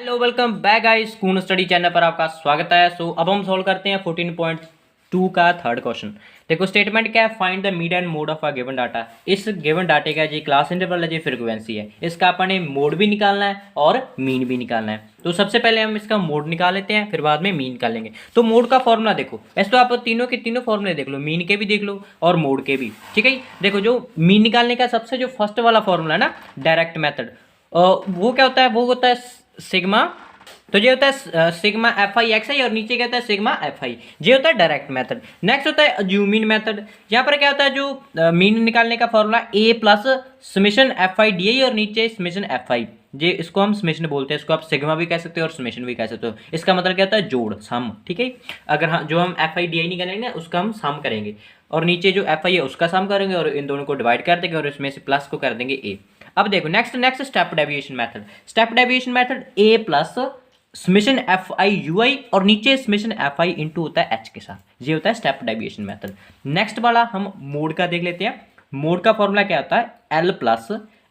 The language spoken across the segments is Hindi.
Hello welcome back guys school study channel पर आपका स्वागत है। अब हम सॉल्व करते हैं 14.2 का थर्ड क्वेश्चन। देखो स्टेटमेंट क्या है, find the mean and mode of a given data. इस गिवन डाटे का जी क्लास इंटरवल है, जी फ्रीक्वेंसी है, इसका अपने मोड भी निकालना है और मीन भी निकालना है। तो सबसे पहले हम इसका मोड निकाल लेते हैं, फिर बाद में मीन निकालेंगे। तो मोड का फॉर्मूला देखो, वैसे तो आप तीनों के तीनों फॉर्मूले देख लो, मीन के भी देख लो और मोड के भी, ठीक है। देखो जो मीन निकालने का सबसे जो फर्स्ट वाला फॉर्मूला है ना, डायरेक्ट मेथड, वो क्या होता है, वो होता है सिग्मा। तो ये होता है सिग्मा एफ आई एक्स आई और नीचे क्या होता है सिग्मा एफ आई। ये होता है डायरेक्ट मेथड। नेक्स्ट होता है अज्यूमिन मेथड। यहाँ पर क्या होता है, जो मीन निकालने का formula A plus summation F I D I और नीचे समेशन एफ आई। ये इसको हम समेशन बोलते हैं, इसको आप सिग्मा भी कह सकते हो और समेशन भी कह सकते हो। इसका मतलब क्या होता है, जोड़, सम, ठीक है। अगर हाँ जो हम एफ आई डी आई निकालेंगे उसका हम सम करेंगे और नीचे जो एफ आई है उसका सम करेंगे और इन दोनों को डिवाइड कर देंगे और इसमें से प्लस को कर देंगे ए। अब देखो next step deviation method. Step deviation method A plus summation F I U I और नीचे समेशन एफ आई इंटू होता है एच के साथ। ये होता है स्टेप डेविएशन मेथड। नेक्स्ट वाला हम मोड का देख लेते हैं। मोड का फॉर्मूला क्या होता है, L plus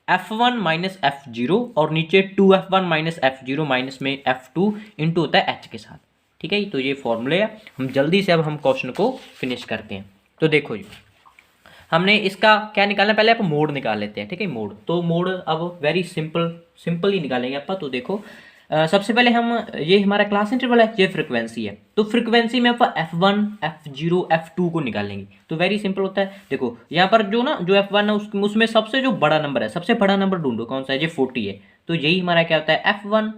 F one minus F zero और नीचे two F one minus F zero minus में एफ टू इंटू होता है एच के साथ, ठीक है। तो ये फॉर्मूले है। हम जल्दी से अब हम क्वेश्चन को फिनिश करते हैं। तो देखो जी, हमने इसका क्या निकालना, पहले आप मोड निकाल लेते हैं, ठीक है। मोड, तो मोड अब वेरी सिंपल ही निकालेंगे आप। तो देखो सबसे पहले हम, ये हमारा क्लास इंटरवल है, ये फ्रीक्वेंसी है, तो फ्रीक्वेंसी में आप F one F zero F two को निकालेंगे। तो वेरी सिंपल होता है। देखो यहाँ पर जो ना जो एफ वन है उसमें सबसे जो बड़ा नंबर है, सबसे बड़ा नंबर ढूंढो कौन सा है, ये 40 है। तो यही हमारा क्या होता है, एफ वन,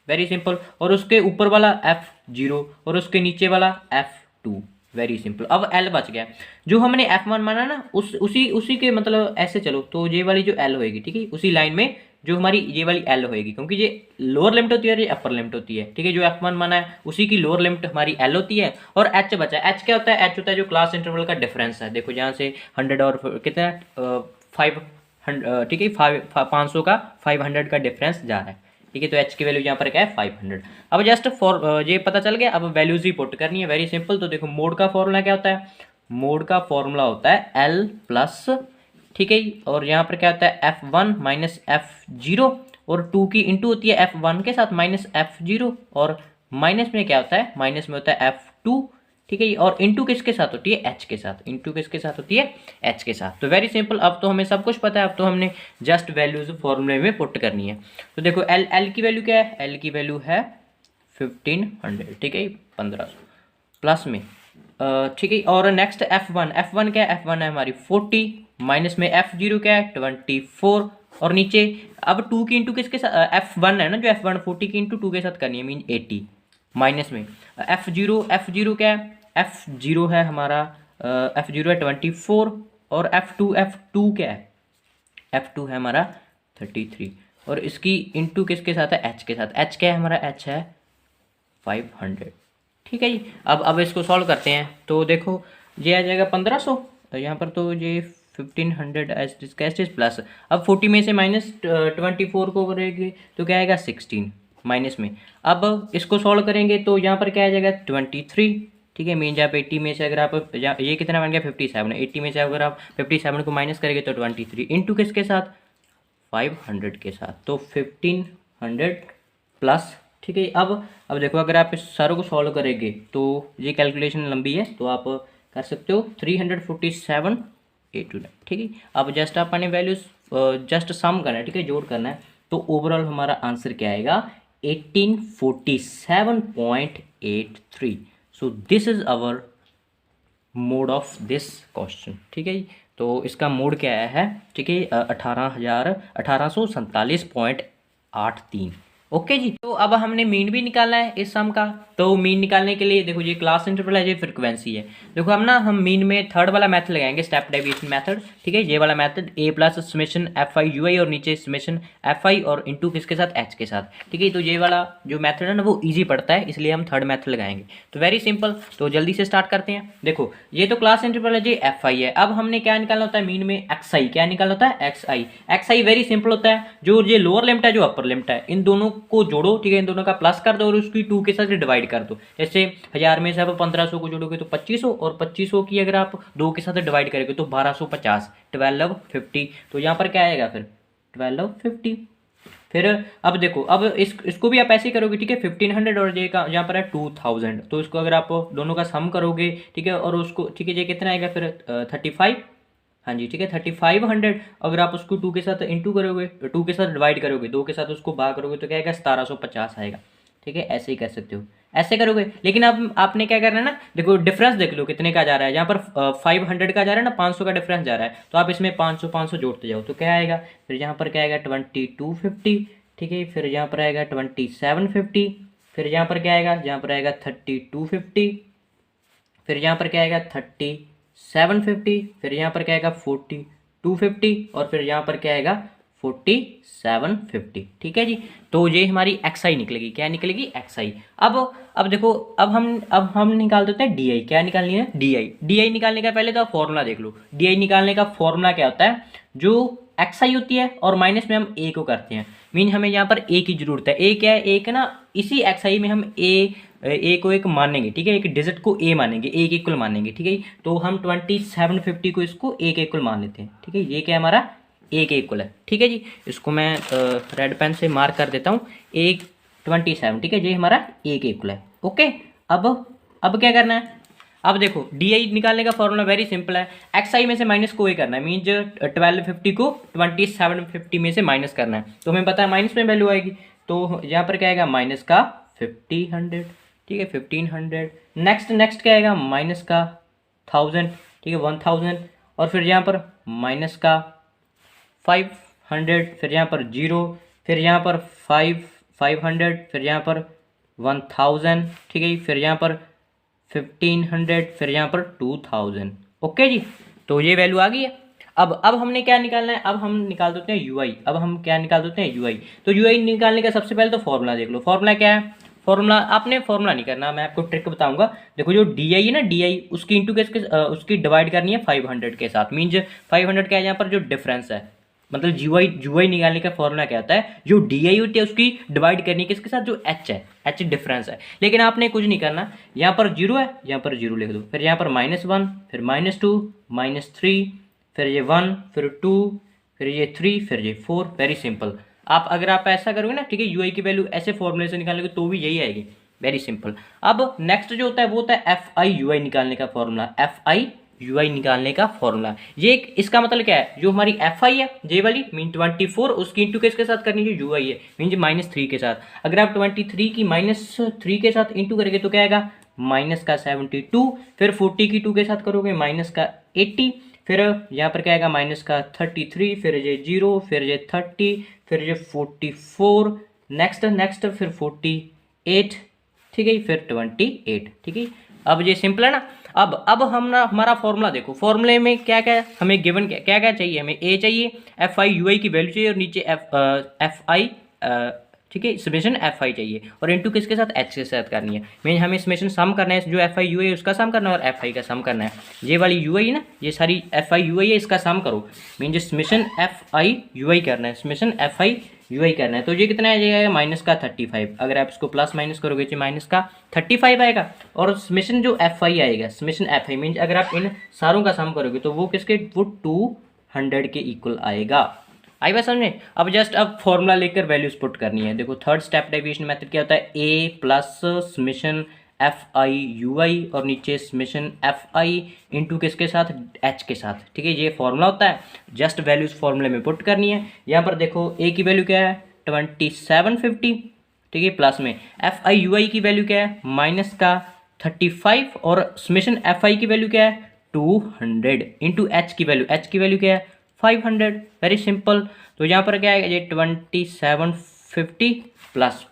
वेरी सिंपल। और उसके ऊपर वाला एफ जीरो और उसके नीचे वाला एफ टू, वेरी सिंपल। अब एल बच गया, जो हमने एफ वन माना ना उसी के मतलब ऐसे चलो, तो ये वाली जो एल होएगी, ठीक है, उसी लाइन में जो हमारी ये वाली एल होएगी, क्योंकि ये लोअर लिमिट होती है और ये अपर लिमिट होती है, ठीक है। जो एफ वन माना है उसी की लोअर लिमिट हमारी एल होती है और एच बचा है। एच क्या होता है, एच होता है जो क्लास इंटरवल का डिफरेंस है। देखो यहाँ से 100 और कितना 500, ठीक है, 500 का 500 का डिफरेंस जा रहा है, ठीक है। तो एच की वैल्यू यहाँ पर क्या है 500। अब जस्ट फॉर ये पता चल गया, अब वैल्यूज ही पुट करनी है, वेरी सिंपल। तो देखो मोड का फॉर्मूला क्या होता है, मोड का फॉर्मूला होता है एल प्लस, ठीक है, और यहाँ पर क्या होता है F one minus F zero और टू की इंटू होती है एफ वन के साथ माइनस एफ जीरो और माइनस में क्या होता है, माइनस में होता है एफ टू, ठीक है। और इंटू किसके साथ होती है, एच के साथ। इंटू किसके साथ होती है, एच के साथ। तो वेरी सिंपल, अब तो हमें सब कुछ पता है, अब तो हमने जस्ट वैल्यूज फॉर्मूले में पुट करनी है। तो देखो एल की वैल्यू क्या है, एल की वैल्यू है 1500, ठीक है, 1500 प्लस में, ठीक है। और नेक्स्ट एफ वन क्या है, एफ वन है हमारी 40 माइनस में एफ जीरो क्या है 24 और नीचे अब टू की इंटू किसके साथ, एफ वन है ना, जो एफ वन 40 की इंटू टू के साथ करनी है, मीन 80 माइनस में एफ जीरो क्या है, एफ जीरो है हमारा, एफ जीरो है 24 और एफ टू क्या है, एफ टू है हमारा 33 और इसकी इंटू किसके साथ है, एच के साथ। एच क्या है हमारा, एच है 500, ठीक है जी। अब इसको सॉल्व करते हैं। तो देखो ये आ जाएगा 1500, तो यहाँ पर तो ये 1500 एच प्लस, अब 40 में से माइनस 24 को करेंगे तो क्या आएगा 16 माइनस में। अब इसको सॉल्व करेंगे तो यहाँ पर क्या आ जाएगा 23, ठीक है। मीन जहाँ 80 में से अगर आप ये कितना बन गया 57, 80 में से अगर आप 57 को माइनस करेंगे तो 23 इंटू किसके साथ 500 के साथ, तो 1500 प्लस, ठीक है। अब देखो अगर आप इस सारों को सॉल्व करेंगे तो ये कैलकुलेशन लंबी है, तो आप कर सकते हो 347 829, ठीक है। अब जस्ट आपने वैल्यूज जस्ट सम करना है, ठीक है, जोड़ करना है। तो ओवरऑल हमारा आंसर क्या आएगा 1847.83। So this is our mode of this question, ठीक है। तो इसका मोड क्या आया है, ठीक है, 1847.83। ओके जी। तो अब हमने मीन भी निकालना है इस सम का। तो मीन निकालने के लिए देखो ये क्लास इंटरवल है, ये फ्रीक्वेंसी है। देखो हम मीन में थर्ड वाला मेथड लगाएंगे, स्टेप डेविएशन मेथड, ठीक है। ये वाला method A plus summation F I U I और नीचे समेशन एफ आई और इंटू किसके साथ, एच के साथ, ठीक है। तो ये वाला जो मेथड है ना वो ईजी पड़ता है, इसलिए हम थर्ड मेथड लगाएंगे। तो वेरी सिंपल, तो जल्दी से स्टार्ट करते हैं। देखो ये तो क्लास इंटरवल है, ये एफ आई है। अब हमने क्या निकालना होता है मीन में, एक्स आई। क्या निकालना होता है, x I. X I very simple होता है, जो ये लोअर लिमिट है जो अपर लिमिट है, इन दोनों को जोड़ो, ठीक है, इन दोनों का प्लस कर दो और उसकी 2 के साथ डिवाइड कर दो। जैसे 1000 में से आप 1500 को जोड़ोगे तो 2500 और 2500 की अगर आप 2 के साथ डिवाइड करेंगे तो 1250, 1250। तो यहाँ पर क्या आएगा फिर 1250, फिर अब देखो, अब इसको भी आप ऐसे ही करोगे, ठीक है। 1500 और ये का यहाँ पर है 2000, तो इसको अगर आप दोनों का सम करोगे, ठीक है, और उसको, ठीक है, ये कितना आएगा फिर 35, हाँ जी, ठीक है, 3500। अगर आप उसको 2 के साथ इंटू करोगे, 2 के साथ डिवाइड करोगे, 2 के साथ उसको भाग करोगे तो क्या आएगा, 1750 आएगा, ठीक है। ऐसे ही कर सकते हो, ऐसे करोगे। लेकिन अब आपने क्या करना है ना, देखो डिफरेंस देख लो कितने का जा रहा है, जहाँ पर 500 का जा रहा है ना, 500 का डिफरेंस जा रहा है, तो आप इसमें 500 500 जोड़ते जाओ, तो क्या आएगा फिर यहाँ पर क्या आएगा 2250, ठीक है। फिर यहाँ पर आएगा 2750, फिर यहाँ पर क्या आएगा, यहाँ पर आएगा 3250, फिर यहाँ पर क्या आएगा 3750, फिर यहाँ पर क्या आएगा 4250, और फिर यहाँ पर क्या आएगा 4750, ठीक है जी। तो ये हमारी एक्स आई निकलेगी, क्या निकलेगी, एक्स आई। अब देखो, अब हम निकाल देते हैं डी आई। क्या निकालनी है, डी आई। डी आई निकालने का पहले तो आप फॉर्मूला देख लो। डी आई निकालने का फॉर्मूला क्या होता है, जो एक्स आई होती है और माइनस में हम ए को करते हैं, मीन हमें यहाँ पर ए की जरूरत है। ए क्या है, एक ना इसी एक्स आई में हम ए को एक मानेंगे, ठीक है, एक डिजिट को ए मानेंगे, ए के इक्वल मानेंगे, ठीक है। तो हम 2750 को इसको ए के इक्वल मान लेते हैं, ठीक है। ये क्या है हमारा, ए के इक्वल है, ठीक है जी। इसको मैं रेड पेन से मार्क कर देता हूँ, ए 27, ठीक है, ये हमारा ए के इक्वल है, ओके। अब क्या करना है, अब देखो डी आई निकालने का फॉर्मूला वेरी सिंपल है। एक्स आई में से माइनस को ए करना है, मीन 1250 को 2750 में से माइनस करना है, तो हमें पता है माइनस में वैल्यू आएगी, तो यहाँ पर क्या आएगा माइनस का 1500, ठीक है, 1500। नेक्स्ट क्या आएगा, माइनस का 1000, ठीक है, 1000, और फिर यहाँ पर माइनस का 500, फिर यहाँ पर 0, फिर यहाँ पर 500, फिर यहाँ पर 1000, ठीक है, फिर यहाँ पर 1500, फिर यहाँ पर 2000, ओके जी। तो ये वैल्यू आ गई है। अब हमने क्या निकालना है, अब हम निकाल देते हैं यू आई। अब हम क्या निकाल देते हैं, यू आई। तो यू आई निकालने का सबसे पहले तो फॉर्मूला देख लो। फॉर्मूला क्या है, फॉर्मूला आपने फॉर्मूला नहीं करना, मैं आपको ट्रिक बताऊंगा। देखो जो डी आई है ना, डी आई उसकी इंटू के उसकी डिवाइड करनी है 500 के साथ, मीन्स 500 क्या है यहाँ पर जो डिफरेंस है, मतलब यू आई निकालने का फॉर्मूला क्या होता है, जो डी आई होती है उसकी डिवाइड करनी है किसके साथ, जो एच है, एच डिफरेंस है। लेकिन आपने कुछ नहीं करना, यहाँ पर जीरो है, यहाँ पर जीरो लिख दो, फिर यहाँ पर -1, फिर -2, -3, फिर ये 1, फिर 2, फिर ये 3, फिर ये 4, वेरी सिंपल। अगर आप ऐसा करोगे ना, ठीक है, यू आई की वैल्यू ऐसे फॉर्मूले से निकालोगे तो भी यही आएगी, वेरी सिंपल। अब नेक्स्ट जो होता है वो होता है एफ आई यू आई निकालने का फॉर्मूला, एफ आई यू आई निकालने का फॉर्मूला। ये इसका मतलब क्या है, जो हमारी एफ आई है जे वाली मीन 24, उसकी इंटू किसके साथ करनी है, जो यू आई है मीन -3 के साथ। अगर आप 23 की -3 के साथ इंटू करेंगे तो क्या आएगा, माइनस का 72, फिर 40 की 2 के साथ करोगे माइनस का 80, फिर यहाँ पर क्या आएगा माइनस का 33, फिर ये 0, फिर ये 30, फिर ये 44, नेक्स्ट फिर 48, ठीक है, फिर 28, ठीक है। अब ये सिंपल है ना। अब हम ना हमारा फॉर्मूला देखो, फॉर्मूले में क्या क्या हमें गिवन क्या क्या चाहिए, हमें ए चाहिए, एफ आई यू आई की वैल्यू चाहिए, और नीचे एफ आई, ठीक है, समेशन एफ आई चाहिए, और इनटू किसके साथ, एच के साथ करनी है। मीन हमें समेशन सम करना है, जो एफ आई यू आई उसका सम करना है, और एफ आई का सम करना है। ये वाली यू आई ना, ये सारी एफ आई यू आई है, इसका सम करो, मीन जो समेशन एफ आई यू आई करना है, समेशन एफ आई यू आई करना है। तो ये कितना आ जाएगा, माइनस का 35। अगर आप इसको प्लस माइनस करोगे तो माइनस का 35 आएगा, और समेशन जो एफ आई आएगा, समेशन एफ आई मीन अगर आप इन सारों का सम करोगे तो वो किसके, वो 200 के इक्वल आएगा। आई बात समझ में। अब फॉर्मूला लेकर वैल्यूज पुट करनी है। देखो थर्ड स्टेप डेविएशन मेथड क्या होता है, A plus summation F I U I, और नीचे समेशन एफ आई इंटू किसके साथ, एच के साथ, ठीक है। ये फॉर्मूला होता है, जस्ट वैल्यूज फॉर्मूले में पुट करनी है। यहाँ पर देखो ए की वैल्यू क्या है 2750, ठीक है, प्लस में एफ आई यू आई की वैल्यू क्या है माइनस का 35, और समेशन एफ आई की वैल्यू क्या है 200 इंटू एच की वैल्यू क्या है 500, वेरी सिंपल। तो यहाँ पर क्या है, ये 2750 प्लस,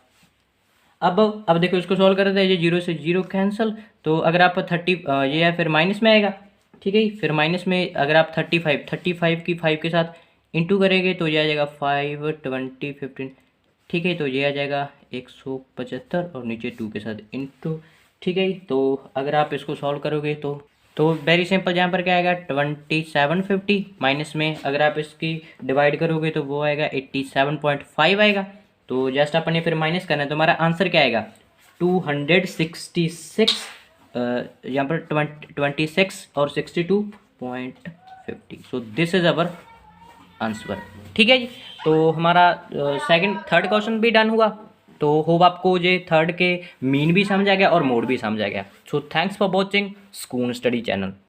अब देखो इसको सॉल्व करते हैं, ये 0 से 0 कैंसिल, तो अगर आप 30 ये है फिर माइनस में आएगा, ठीक है। फिर माइनस में अगर आप 35 की 5 के साथ इंटू करेंगे तो ये आ जाएगा 5 20 15, ठीक है। तो ये आ जाएगा 175, और नीचे 2 के साथ इंटू, ठीक है। तो अगर आप इसको सॉल्व करोगे तो वेरी सिंपल, यहाँ पर क्या आएगा 2750, माइनस में अगर आप इसकी डिवाइड करोगे तो वो आएगा 87.5 आएगा। तो जस्ट अपने फिर माइनस करना है, तो हमारा आंसर क्या आएगा 266, यहाँ पर 26 और 62.50। सो दिस इज अवर आंसर, ठीक है जी। तो हमारा सेकंड थर्ड क्वेश्चन भी डन हुआ। तो होप आपको ये थर्ड के मीन भी समझ आ गया और मोड भी समझ आ गया। So thanks for watching Sukoon study channel.